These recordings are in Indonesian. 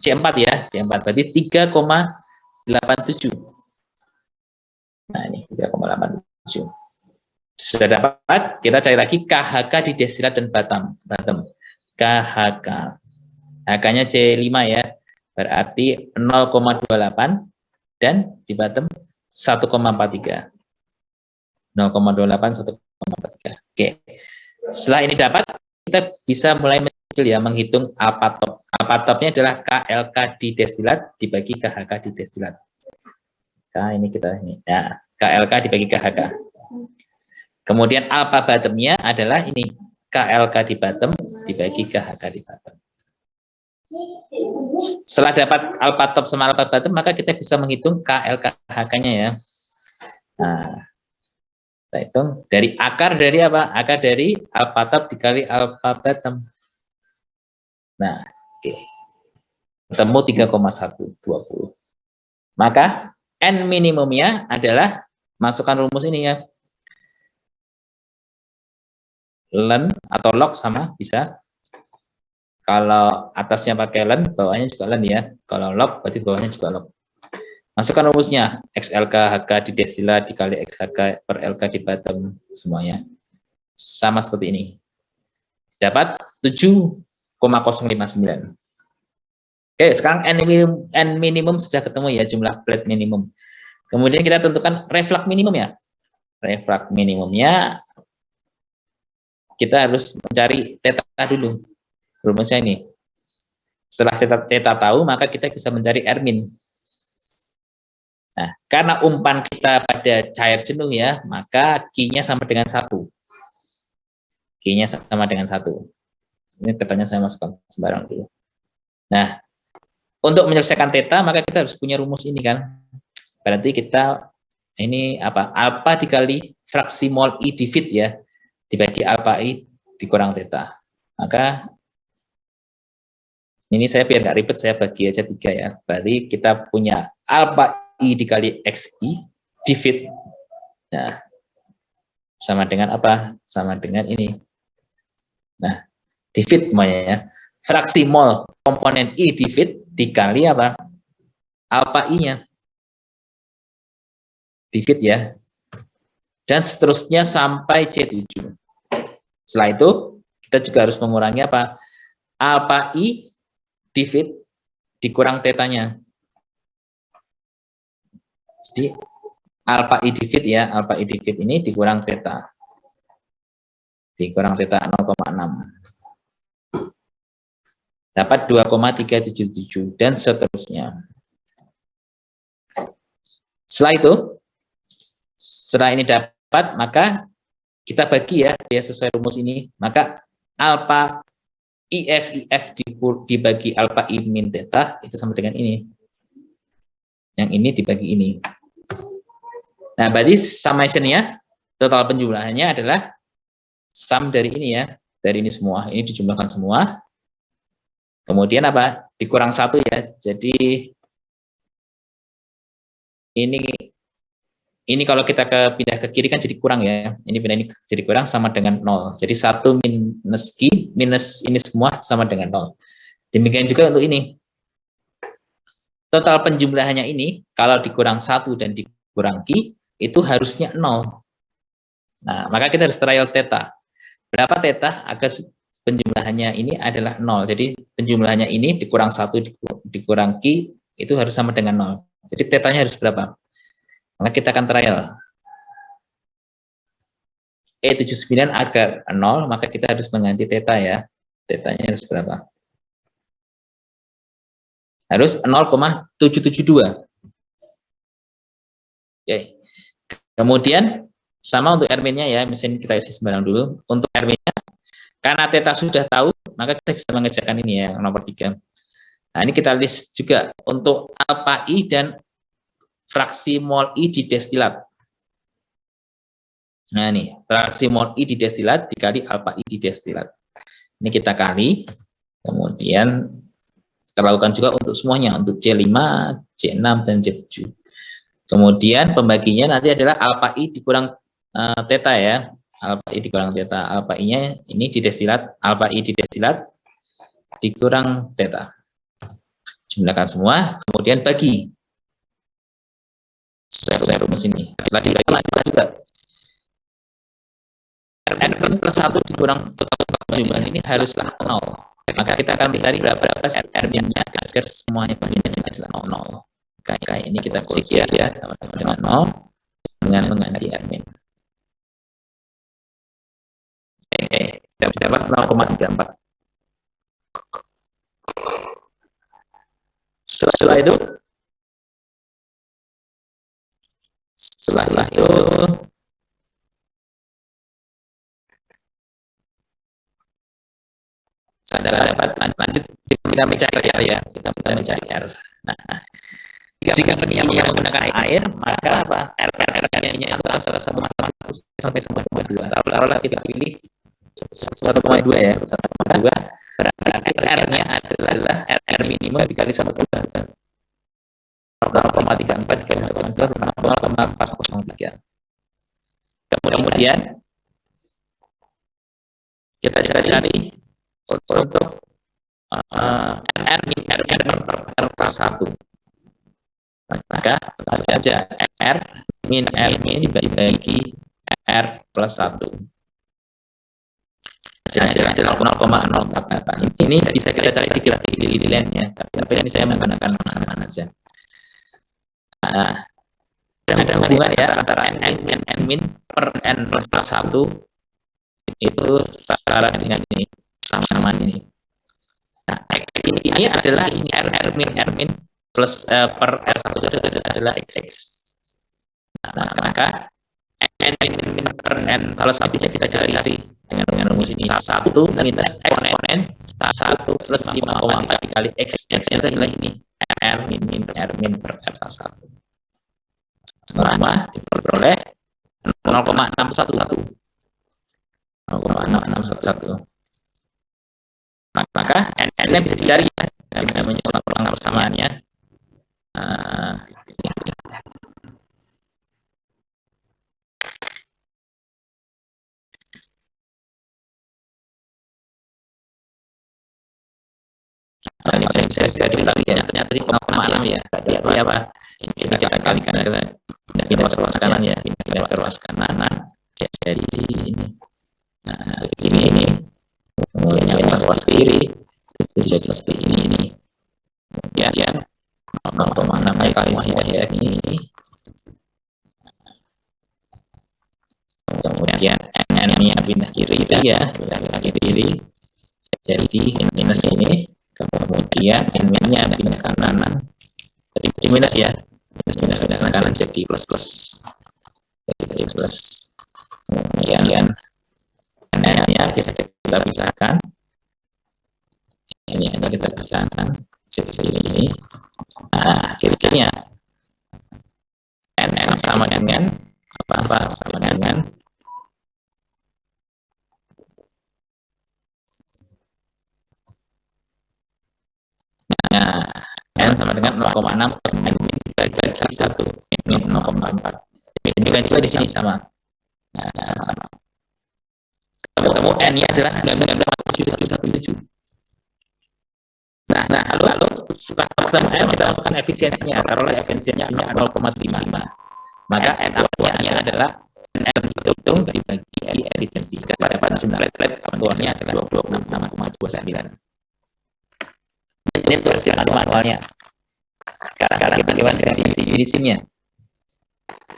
C4 ya, C4 berarti 3,87. Nah, ini 3,87. Sudah dapat, kita cari lagi KHK di destilat dan bottom. KHK. HK-nya C5 ya. Berarti 0,28 dan di bottom 1,43. 0,28 1,43. Oke. Setelah ini dapat, kita bisa mulai menghitung alpha top. Alpha topnya adalah KLK di destilat dibagi KHK di destilat. Ini kita ini. Ya, KLK dibagi KHK. Kemudian alpha bottomnya adalah ini KLK di bottom dibagi KHK di bottom. Setelah dapat alpha top sama alpha bottom, maka kita bisa menghitung KLK HK-nya ya. Nah, kita hitung dari akar dari apa? Akar dari alpha top dikali alpha bottom. Nah, oke. Ketemu 3,120. Maka N minimumnya adalah, masukkan rumus ini ya. Len atau log sama bisa. Kalau atasnya pakai len, bawahnya juga len ya. Kalau log, berarti bawahnya juga log. Masukkan rumusnya. XLK HK di destilat dikali XHK per LK di bottom. Semuanya sama seperti ini. Dapat 7,059. Oke, sekarang N minimum sudah ketemu ya, jumlah plate minimum. Kemudian kita tentukan reflux minimum ya. Reflux minimumnya kita harus mencari theta dulu. Rumusnya ini. Setelah theta tahu, maka kita bisa mencari R min. Nah, karena umpan kita pada cair jenuh ya, maka Q-nya sama dengan 1. Q-nya sama dengan 1. Ini tetanya saya masukkan sembarang dulu. Nah, untuk menyelesaikan theta, maka kita harus punya rumus ini kan. Berarti kita, ini apa? Alpha dikali fraksi mol I di fit ya, dibagi alpha I dikurang theta. Maka, ini saya biar nggak ribet, saya bagi aja 3 ya. Berarti kita punya alpha I dikali XI di fit. Nah, sama dengan apa? Sama dengan ini. Nah, di fit semuanya ya. Fraksi mol komponen I di fit dikali apa? Alpha I-nya. Di fit ya. Dan seterusnya sampai C7. Setelah itu, kita juga harus mengurangi apa? Alpha I di fit dikurang tetanya. Jadi, alpha I di fit ya, alpha I di fit ini dikurang theta. Dikurang theta 0,6. Dapat 2,377 dan seterusnya. Setelah itu, setelah ini dapat, maka kita bagi ya sesuai rumus ini. Maka alpha IX IF dibagi alpha I min theta itu sama dengan ini. Yang ini dibagi ini. Nah, berarti summation-nya, total penjumlahannya adalah sum dari ini ya, dari ini semua. Ini dijumlahkan semua. Kemudian apa? Dikurang 1 ya. Jadi ini kalau kita pindah ke kiri kan jadi kurang ya. Ini pindah ini jadi kurang sama dengan 0. Jadi 1 minus Q minus ini semua sama dengan 0. Demikian juga untuk ini. Total penjumlahannya ini kalau dikurang 1 dan dikurang Q itu harusnya 0. Nah, maka kita harus trial theta. Berapa theta agar penjumlahannya ini adalah 0. Jadi penjumlahannya ini dikurang 1 dikurang Q itu harus sama dengan 0. Jadi tetanya harus berapa? Maka kita akan trial. E79 agar 0, maka kita harus mengganti theta ya. Tetanya harus berapa? Harus 0,772. Oke. Kemudian sama untuk R-nya ya, misalnya kita isi sembarang dulu. Untuk R-nya, karena theta sudah tahu, maka kita bisa mengerjakan ini ya, nomor 3. Nah, ini kita list juga untuk alpha I dan fraksi mol I di destilat. Nah, ini fraksi mol I di destilat dikali alpha I di destilat. Ini kita kali, kemudian kita lakukan juga untuk semuanya, untuk C5, C6, dan C7. Kemudian pembaginya nanti adalah alpha I dikurang theta ya. Alpha I dikurang theta. Alpha I-nya ini di destilat, alpha I di destilat dikurang theta. Jumlahkan semua, kemudian bagi. Saya rumus ini. Setelah dibagi juga. N plus 1 dikurang jumlah ini haruslah 0. Maka kita akan mencari berapa R-nya agar semuanya adalah 0. Kayak ini kita klik ya, sama-sama dengan 0 dengan mengganti R-min. Dapat 0,34. Setelah itu adalah dapat lanjut kita mencari R ya, kita mencari R. Nah, jika yang menggunakan air, maka apa? R-nya adalah salah satu masalah sampai 1,2. Taruhlah kita pilih 1,2 ya, 1,2. Berarti R-nya adalah R minimum dikali 1,2. 0,34 dikali 1,2 0,403. Kemudian kita cari untuk R plus 1. Maka langsung saja R min dibagi R plus 1. Hasilnya adalah 0,048. Ini bisa kita cari di lainnya, tapi ini saya menggunakan mana saja. Nah, ada hubungan ya antara N min per N plus 1 itu setara dengan ini, sama ini. Nah, X ini adalah ini R min plus per R1 adalah X. Nah, maka N min per N kalau bisa kita cari dengan rumus ini 1 minus eksponen 1 plus 5,4 dikali X adalah ini R min per R1. Selama diperoleh 0,611. Maka N bisa dicari ya, kita mencoba persamaannya. Ini bisa dikalikan ternyata 5,6 ya. Berarti apa? Ini kita kalikan dengan ruas kanan ya, ini ruas kanan. Jadi ini. Nah, ini kemudian ruas kiri itu jadi seperti ini. Kemudian 0,6 kali semuanya ini. Kemudian N-nya pindah kiri ya, pindah kiri. Jadi minus ini. Kemudian N-nya pindah kanan. Jadi minus ya. Minus pindah kanan jadi plus. Jadi plus. Kemudian N-nya kita pisahkan. Ini hanya kita pisahkan. Jadi ini. Nah, kiri-kirinya N sama dengan apa? Sama dengan N sama dengan 0,6 plus N dibagi 1 ini 0,4. Demikian juga di sini sama. Nah, ketemu N-nya adalah 19,717. Nah, lalu setelah kita masukkan efisiensinya, taruhlah efisiensinya 0,5. Maka N-nya adalah N hitung dibagi efisiensi. Kita dapat jumlah keluarnya adalah 26,29. Ini versi manualnya. Sekarang kita lihat versi jenisnya.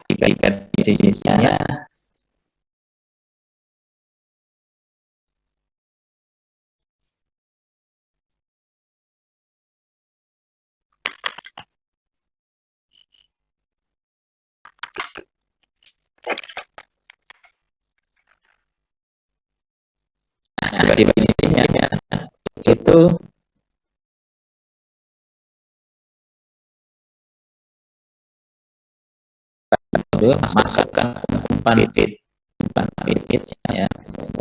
Dibagi jenisnya. Di jenisnya itu masukkan umpan titik ya,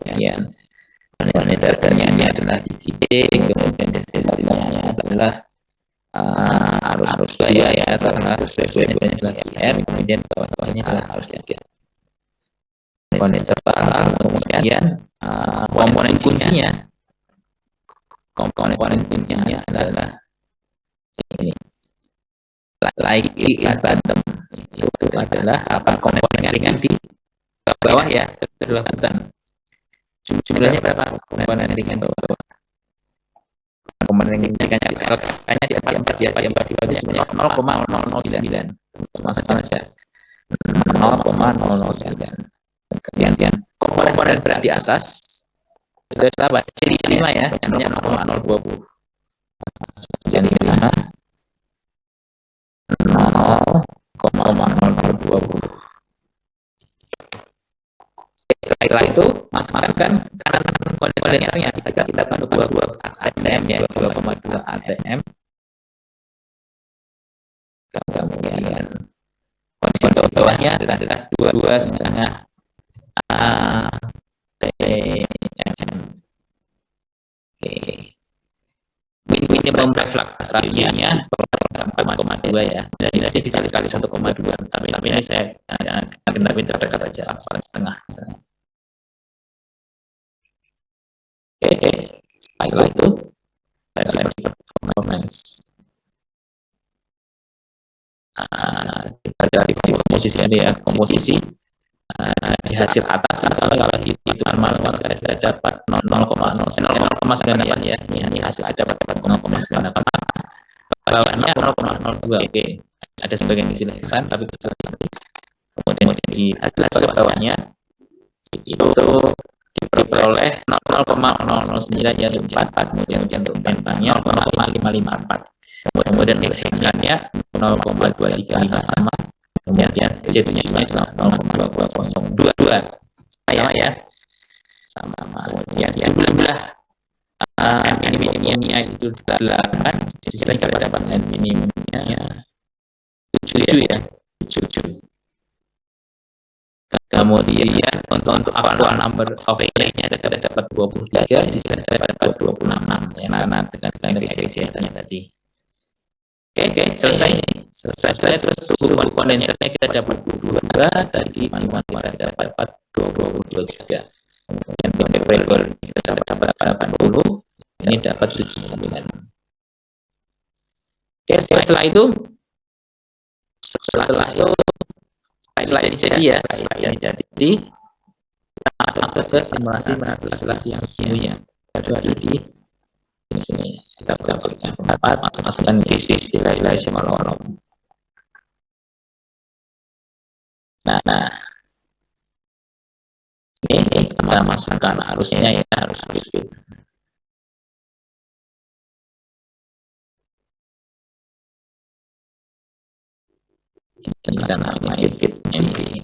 kemudian penetrasinya adalah di titik, kemudian destinasinya adalah arus daya ya, karena arus daya adalah R, kemudian bawahnya adalah arus daya. Kondenser kemudian komponen kuncinya adalah Ini like bottom itu adalah apa komponen ringan di bawah ya, adalah button. Jumlahnya berapa komponen ringan bawah? Komponen ringan hanya di atas 4 ya, 4 dibagi 0,009 masuk saja 0,009. Kemudian komponen berat di atas itu adalah ciri 5 ya, jumlahnya 0,020. Jadi 5 0,0020. Setelah itu masukkan kanan kondensernya, kita 2,2 atm ya, 2,2 atm. Kemudian kondensor bawahnya adalah 2,5 atm. Oke. Minimum refleksasinya 1,2 ya. Jadi bisa dikali 1,2. Tapi ini saya pindah dekat aja, setengah. Oke. Setelah itu performance. Kita dari komposisi ya, komposisi di hasil atas kalau itu manual kita dapat 0,098 ya, ini hasil dapat 0,98, bawahnya 0,02. Oke, ada sebagian disini tapi kemudian di hasil bawahnya itu diperoleh 0,009 ya, 4, kemudian untuk bentangnya 0,554, kemudian ekstensinya 0,235 sama, kemudian jatuhnya adalah 0,22 ya, sama. Kemudian jumlah minimumnya itu 8, jadi kita dapat minimumnya 7 ya, 7. Kemudian untuk actual number of nya dapat 23, jadi kita dapat 26 ya, karena dengan efisiensinya tadi. Oke, selesai. Terus suhu kondensernya kita dapat 22, tadi kita dapat 22 juga. Kemudian temperature kita dapat 80, ini dapat 79. Oke, setelah itu jadi kita masuk ke simulasi yang sesungguhnya. Di sini kita berikan pendapat, masukkan istilah simulasi. Nah, ini kita masukkan arusnya ya, arus speed. Ini kita namanya fit MD.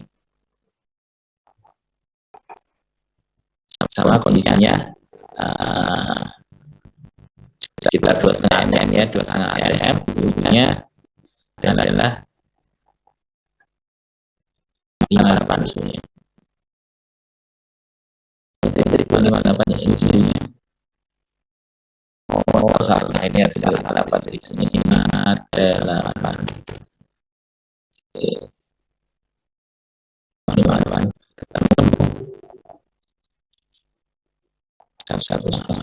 Sama kondisinya sekitar 2,5 atm ya, 2,5 atm suhunya adalah 58 suhunya. 58 suhunya. Salah ini adalah 8 di sini, ini adalah 8. Oke. 58 ketemu 1,5.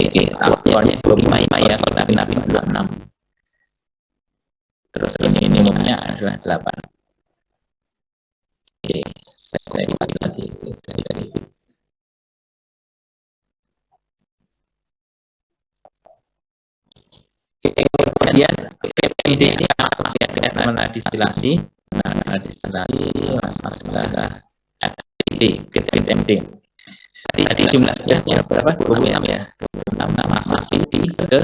Oke, awalnya 25 ya, tapi 26. Terus ini minimumnya adalah 8. Oke, saya lagi. Kemudian PPD ini masih ada distilasi, masalah FPD. Tadi jumlahnya berapa? 26 ya. 26 masih di ke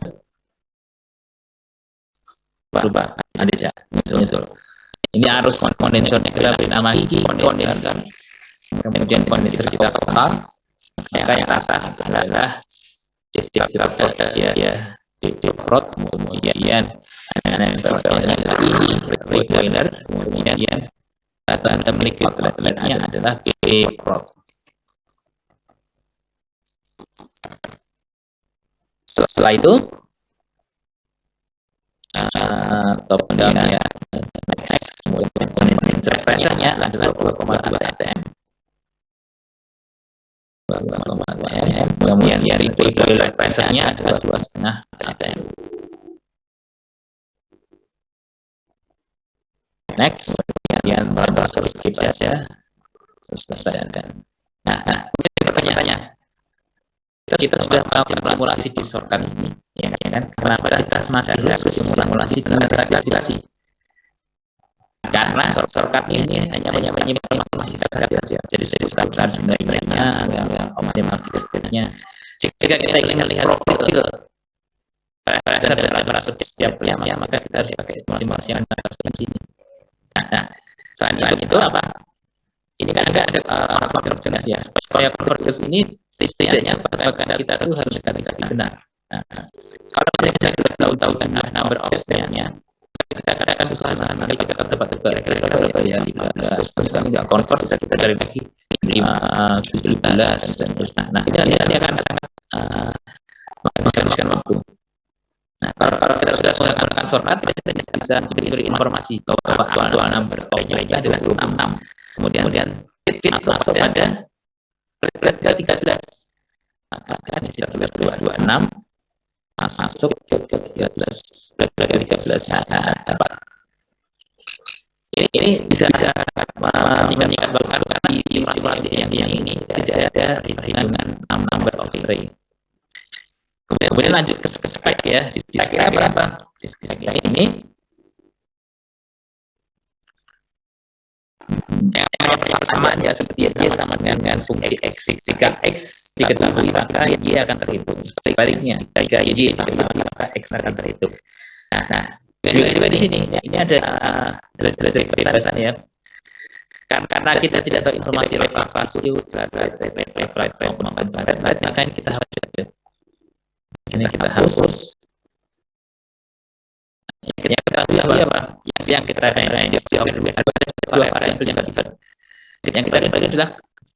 berubah. Ada nyusul. Ini arus kondensernya kita beri nama kondenser. Kemudian kondenser kita total. Maka yang atas adalah distilled ya. Diprot, kemudian boiler, kemudian bahan liquid outletnya adalah Bprot. Setelah itu top down ya, kemudian kondenser adalah 2,2 atm. 2,2 mm. Kemudian dari boiler pressure-nya adalah 2,5 atm. Next, kemudian proses skip saja, selesai kan. Nah, pertanyaan, kita sudah melakukan simulasi di shortcut ini, ya kan? Kenapa kita masih harus simulasi dengan registrasi? Karena shortcut ini hanya menyimpan informasi saja, jadi sekitar jumlahnya, optimal display-nya. Jika kita ingin lihat profil pressure dan temperatur setiap lama, maka kita harus pakai simulasi yang ada di sini. Nah, selain itu apa? Ini kan ada convergence ya. Supaya convergence ini setidaknya apakah kita tuh harus sekali-kali benar. Nah, kalau misalnya kita tahu kan number of step-nya, kita katakan susah nanti kita tebak-tebak kira-kira berapa ya, 15, terus kami nggak convert, bisa kita dari lagi 5, 17 dan terusnya. Nah, ini akan sangat menghabiskan waktu. Nah, kalau kita sudah menggunakan shortcut, kita bisa beri informasi bahwa aktual number of-nya adalah 26. Kemudian fit masuk pada plate ke-13. Maka di sini 226 masuk ke 13, plate ke-13 dapat. Ini bisa menyebabkan karena di simulasi yang ini tidak ada perhitungan number of array. Kemudian lanjut ke spek ya. Di spek apa? Di spek ini yang sama aja, seperti dia sama dengan fungsi x. Jika x diketahui maka y akan terhitung. Sebaliknya, jika y diketahui maka x akan terhitung. Nah, juga di sini ini ada derajat kebebasan ya. Karena kita tidak tahu informasi level pasif, maka kita harus yang kita tahu apa? Yang kita dua variabel yang kita bagi adalah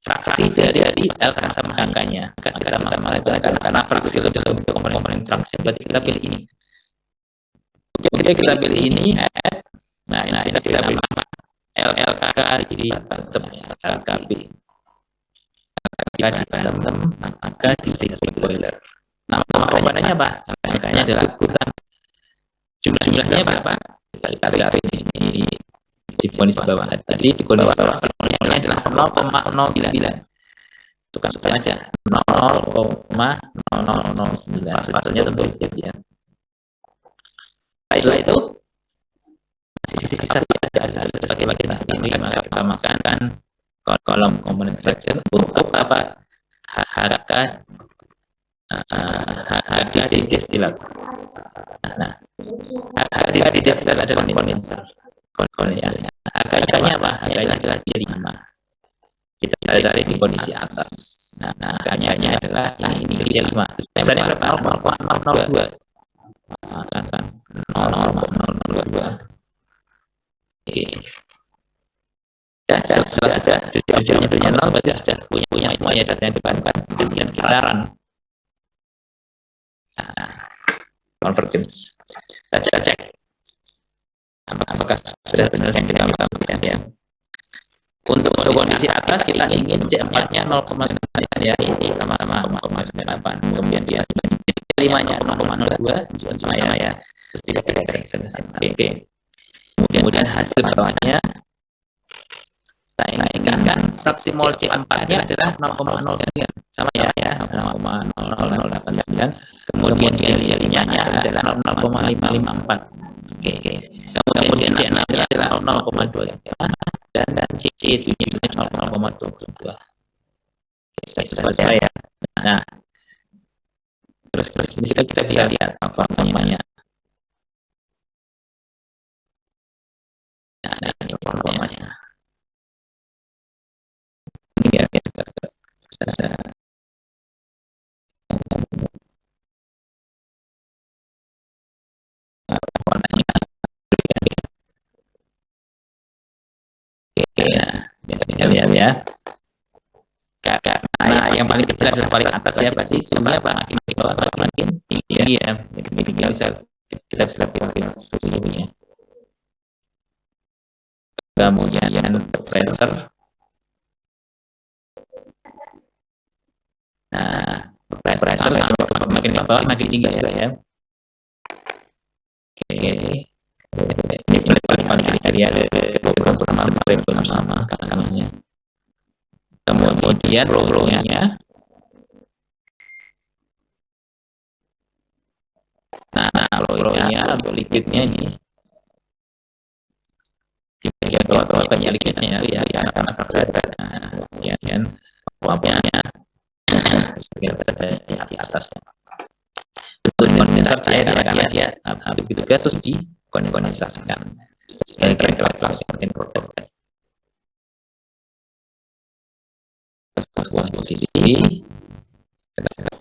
fraksi dari L sama angkanya. Kita menggunakan karena fraksi itu dalam bentuk komponen fraksi, berarti kita pilih ini. Kita pilih ini, nah kita pilih nama LLK jadi LKB. Jika di dalam maka di boiler. Nama komponennya apa? Angkanya adalah ukuran. Jumlahnya berapa? Kita lihat di sini di kondisi bawah. Tadi di kondisi bawah formulanya adalah 0,09. Tukar saja 0,0009. Maksudnya tentu ya. Setelah itu sisa ada sebagai bagian maka kita masukkan kolom komponen fraction untuk apa? Harga destilat. Nah, harga destilat adalah kondenser. Harganya apa? Harganya adalah jadi 5. Kita cari di kondisi atas. Nah, harganya adalah ini jadi 5. Misalnya berapa? 0,002. Maka 0,002. Oke. Ya, setelah ada jumlahnya 0 berarti sudah punya semuanya data yang depan kemudian kita run. Nah, convergence. Kita cek apakah sudah benar yang kita lakukan ya. Untuk kondisi atas kita ingin C4-nya 0,9 ya, ini sama-sama 0,98. Kemudian dia 5-nya 0,02 sama ya. Terus tidak oke. Kemudian hasil bawahnya kita inginkan fraksi mol C4-nya adalah 0,09 sama ya 0,0089. Kemudian jari-jarinya adalah 0,554. Oke. Kemudian C6-nya adalah 0,2 dan C7-nya 0,22. Selesai ya. Nah, terus di sini kita bisa lihat apa namanya. Nah, ini formanya. Ini ya kita warnanya. Oke, kita lihat ya. Karena yang paling kecil adalah paling atas ya, pasti semuanya makin di bawah makin tinggi ya. Jadi kita bisa pilih suhunya. Kemudian pressure Nah, pressure sampai makin ke bawah makin tinggi juga ya. Oke, ini paling kita lihat sama kanannya. Kemudian roll-nya. Nah, roll-nya untuk liquidnya ini. Ya, kalau banyak liquidnya ya karena pressure. Nah, ya kan, uapnya di atas. Kondensat cair ya, karena dia begitu gas terus dikondensasikan. Kira-kira makin produk. Posisi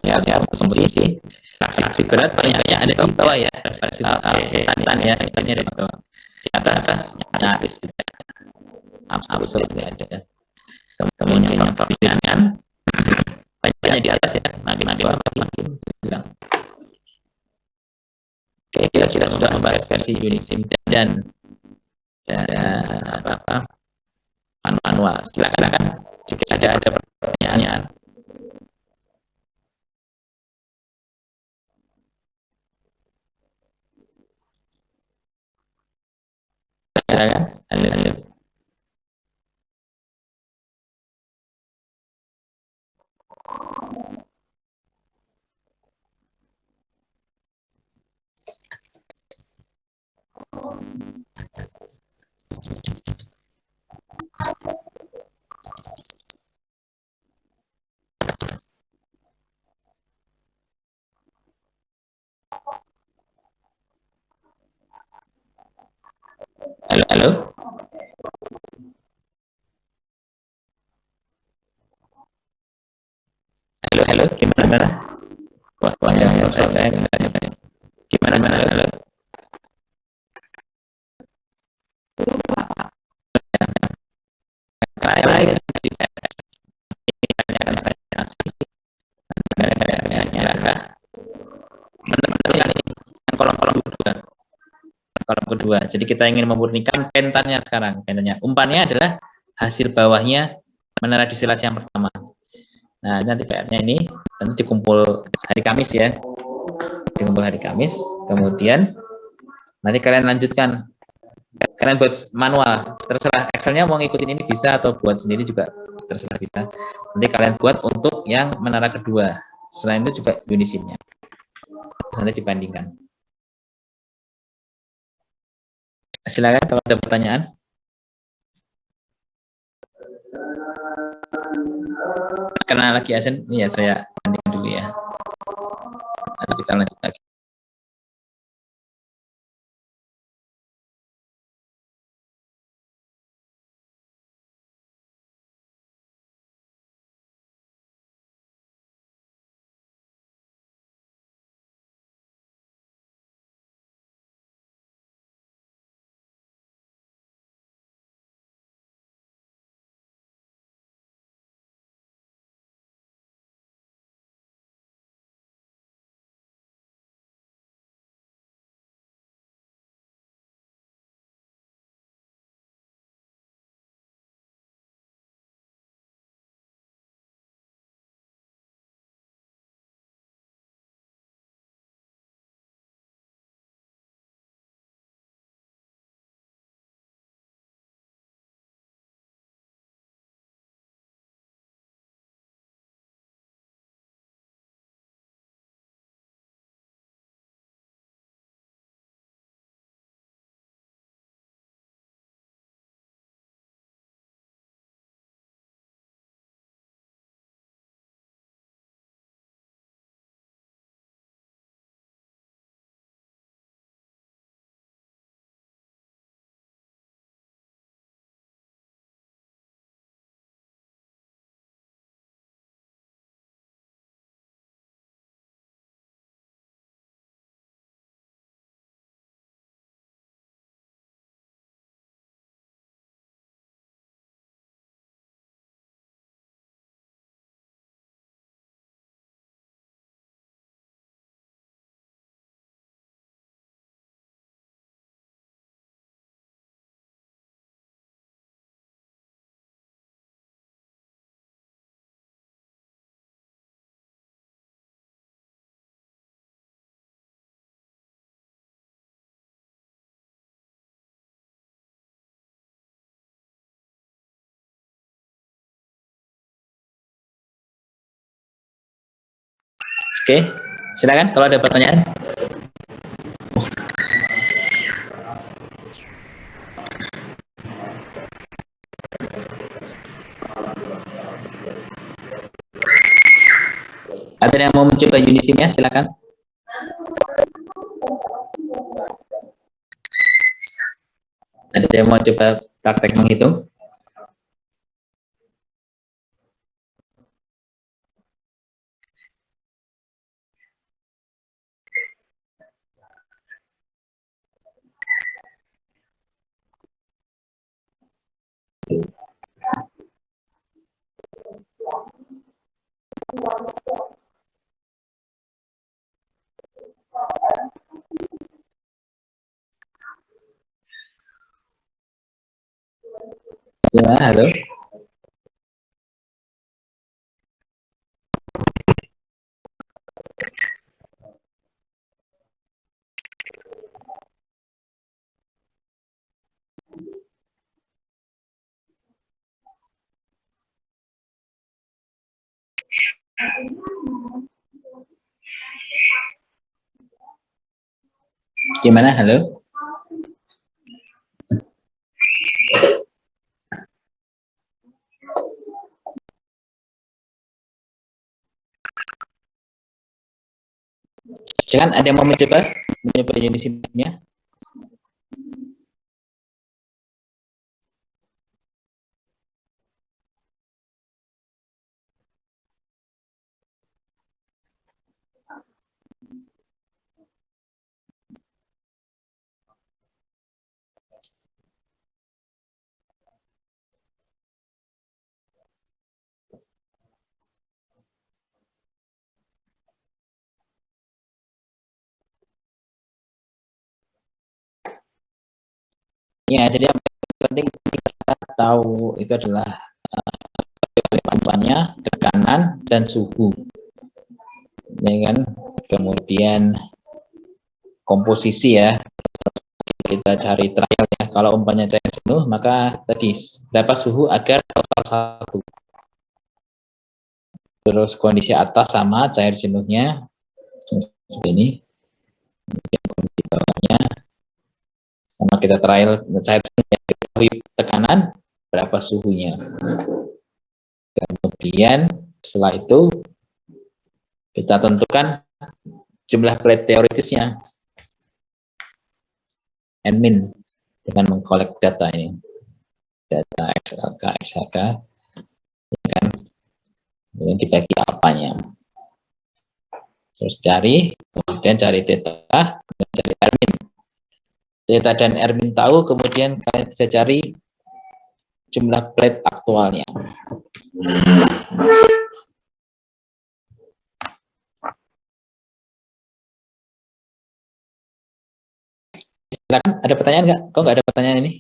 ya posisi aksi berat banyaknya ada di bawah ya, tantan ya, ini ada di bawah, di atas nyaris tidak ada. Kemudian yang ringan banyak di atas ya, makin makin hilang. Oke, kita sudah membahas versi Unisim dan manual. Silakan jika ada pertanyaan. Silakan. Halo. Halo, gimana? Wah, saya gimana halo? Saya meneruskan yang kolom kedua. Kolom kedua. Jadi kita ingin memurnikan pentannya sekarang. Pentannya. Umpannya adalah hasil bawahnya menara distilasi yang pertama. Nah, nanti PR-nya ini nanti dikumpul hari Kamis ya. Dikumpul hari Kamis. Kemudian nanti kalian lanjutkan. Kalian buat manual. Terserah Excel-nya mau ngikutin ini bisa atau buat sendiri juga terserah bisa. Nanti kalian buat untuk yang menara kedua. Selain itu juga Unisimnya. Nanti dibandingkan. Silakan kalau ada pertanyaan. Karena lagi asen, ya saya bandingkan dulu ya. Nanti kita lanjut lagi. Oke, silakan kalau ada pertanyaan. Ada yang mau mencoba Unisim-nya, silakan. Ada yang mau coba praktek menghitung? Gimana, halo? Gimana, halo? Jangan, ada yang mau mencoba Unisim-nya? Ya, jadi yang penting kita tahu itu adalah kemampuannya, tekanan, dan suhu. Ya kan? Kemudian komposisi ya, kita cari trial ya. Kalau umpamanya cair jenuh, maka tadi berapa suhu agar satu. Terus kondisi atas sama cair jenuhnya ini, kondisi bawahnya sama, kita trial cair jenuhnya, tekanan berapa suhunya. Kemudian setelah itu kita tentukan jumlah plate teoritisnya n min dengan mengkolek data ini, data XLK, XHK, ya kan? Kemudian dibagi apanya, terus cari, kemudian cari theta, kemudian cari r min. Theta dan r min tahu, kemudian kalian bisa cari jumlah plate aktualnya. Silakan, ada pertanyaan nggak? Kok nggak ada pertanyaan ini?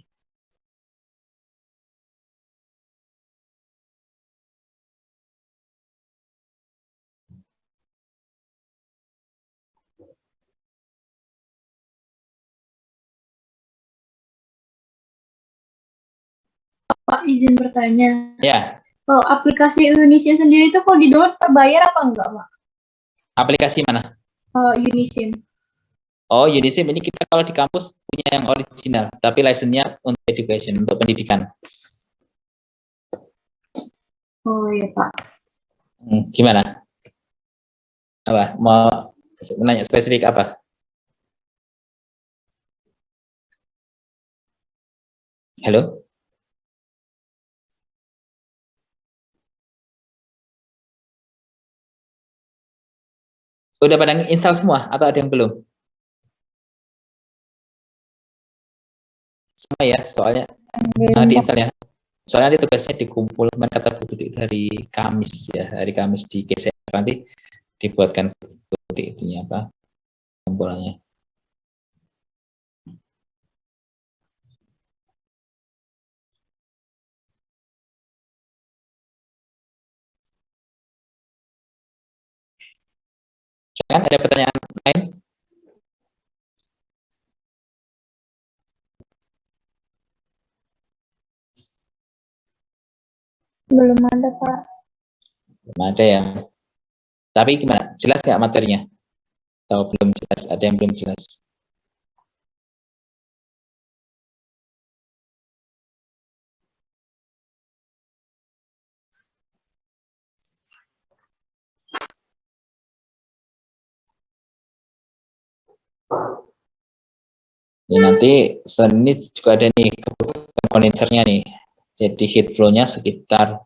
Pak, izin bertanya. Ya. Oh, aplikasi Unisim sendiri itu kalau di-download bayar apa enggak, Pak? Aplikasi mana? Unisim. Oh, Unisim ini kita kalau di kampus punya yang original, tapi license-nya untuk education, untuk pendidikan. Oh iya, Pak. Gimana? Apa? Mau menanya spesifik apa? Halo? Udah pada install semua atau ada yang belum? Semua ya, soalnya diinstal ya. Soalnya nanti tugasnya dikumpul, kata Bu Tuti dari Kamis ya, hari Kamis digeser, nanti dibuatkan Bu Tuti itunya apa, kumpulannya. Jangan, ada pertanyaan lain? Belum ada, Pak. Belum ada ya. Tapi gimana? Jelas nggak materinya? Atau belum jelas? Ada yang belum jelas? Ini nanti selain ini juga ada nih kebutuhan kondensernya nih. Jadi heat flow-nya sekitar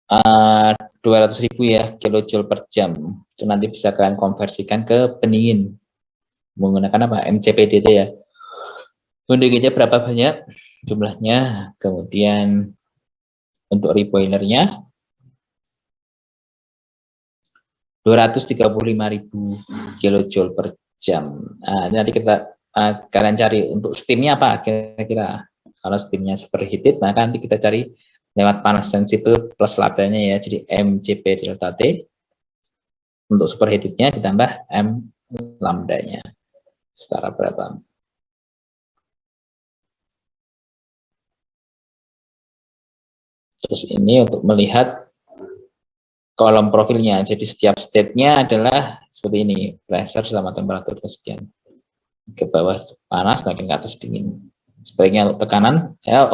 200.000 ya kilojoule per jam. Itu nanti bisa kalian konversikan ke pendingin menggunakan apa? MCPDT ya. Pendinginnya berapa banyak jumlahnya, kemudian untuk reboilernya 235.000 kilojoule per jam. Nah, nanti kita kalian cari untuk steamnya apa kira-kira. Kalau steamnya superheated, maka nanti kita cari lewat panas sensibel plus labanya ya. Jadi MCP delta T untuk superheatednya ditambah M lambdanya. Setara berapa? Terus ini untuk melihat kolom profilnya. Jadi setiap state-nya adalah seperti ini, pressure sama temperatur kesekian. Ke bawah panas, makin ke atas dingin. Sebaliknya untuk tekanan, ya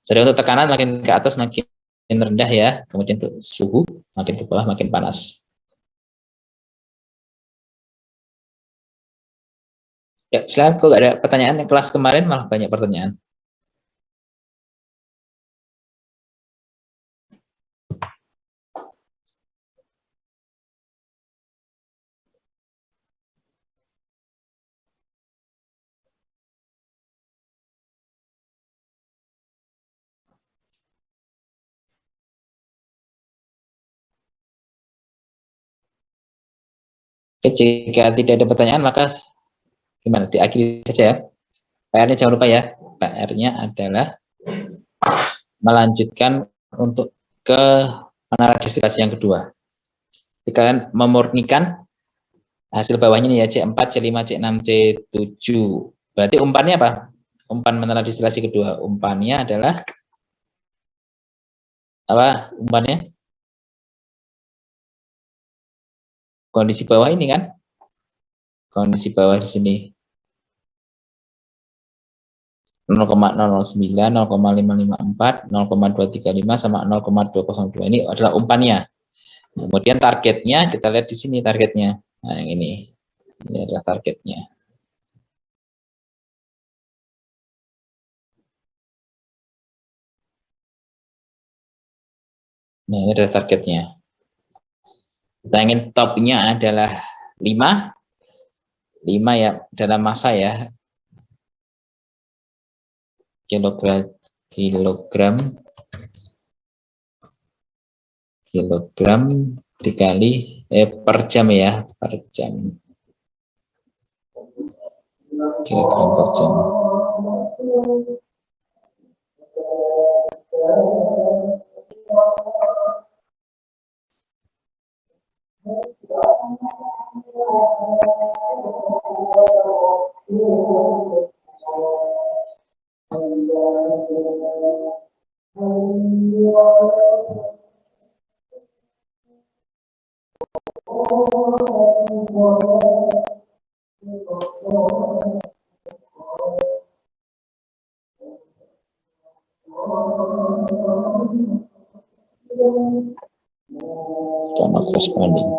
jadi untuk tekanan makin ke atas makin rendah ya. Kemudian untuk suhu makin ke bawah makin panas. Ya, silakan kalau ada pertanyaan. Yang kelas kemarin malah banyak pertanyaan. Oke, jika tidak ada pertanyaan maka gimana? Diakhiri saja ya. PR-nya jangan lupa ya. PR-nya adalah melanjutkan untuk ke menara distilasi yang kedua. Jadi kalian memurnikan hasil bawahnya nih ya, C4, C5, C6, C7. Berarti umpannya apa? Umpan menara distilasi kedua. Umpannya adalah apa? Umpannya kondisi bawah ini kan? Kondisi bawah di sini 0,009, 0,554, 0,235 sama 0,202. Ini adalah umpannya. Kemudian targetnya kita lihat di sini targetnya. Nah, yang ini. Ini adalah targetnya. Nah, ini adalah targetnya. Kita ingin topnya adalah 5 ya dalam massa ya. Kilogram dikali per jam ya, per jam. Kilogram per jam. Karena corresponding.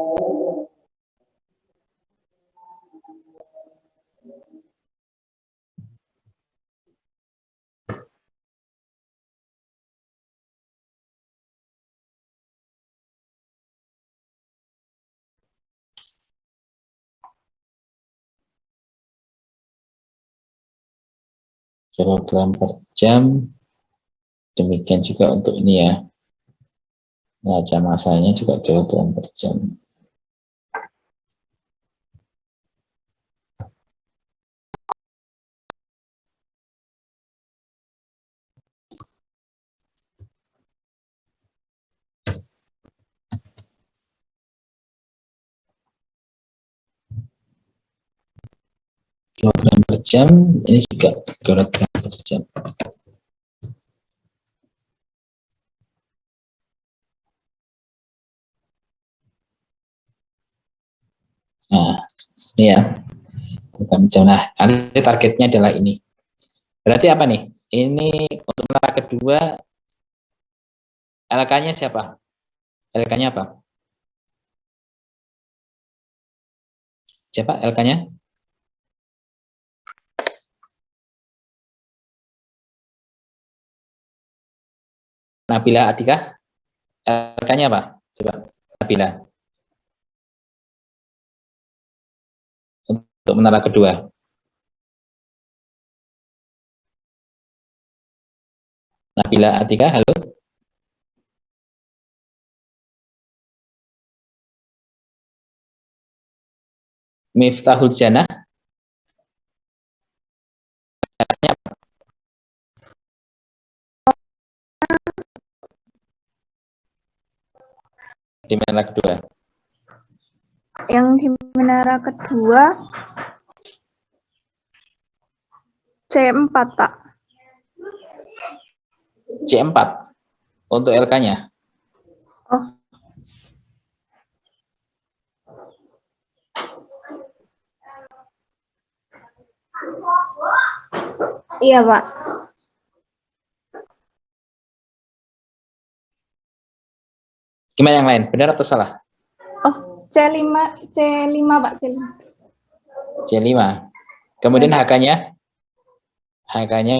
Kilogram per jam. Demikian juga untuk ini ya. Neraca massanya juga kilogram per jam. Kilogram per jam, ini juga kilogram per jam. Nah, ini ya. Nah, nanti targetnya adalah ini. Berarti apa nih? Ini untuk menara kedua, LK-nya siapa? LK-nya apa? Siapa LK-nya? Nabila Atika. LK-nya apa? Coba, Nabila. Untuk menara kedua. Nabila Atika, halo. Miftahul Jannah. Di menara kedua. Yang di menara kedua C4, Pak. C4 untuk LK-nya. Oh. Iya, Pak. Gimana yang lain? Benar atau salah? Oh, C5, Pak, C5. C5. Kemudian HK-nya? HK-nya?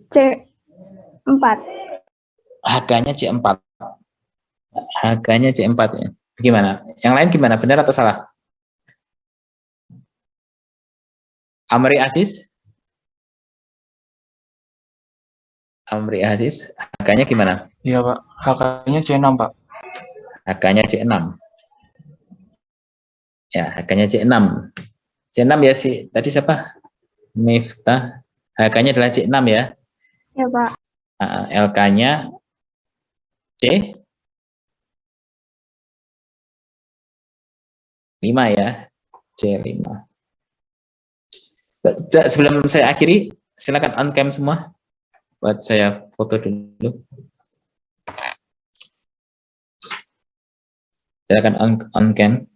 C4. HK-nya C4. HK-nya C4 ya. Gimana? Yang lain gimana? Benar atau salah? Amri Aziz? Amri Aziz, HK-nya gimana? Iya, Pak. HK-nya C6, Pak. HK-nya C6. Ya, HK-nya C6. C6 ya sih. Tadi siapa? Miftah. HK-nya adalah C6 ya. Ya, Pak. LK-nya C5 ya. C5. Sebelum saya akhiri, silakan on cam semua. Buat saya foto dulu. Silakan on cam.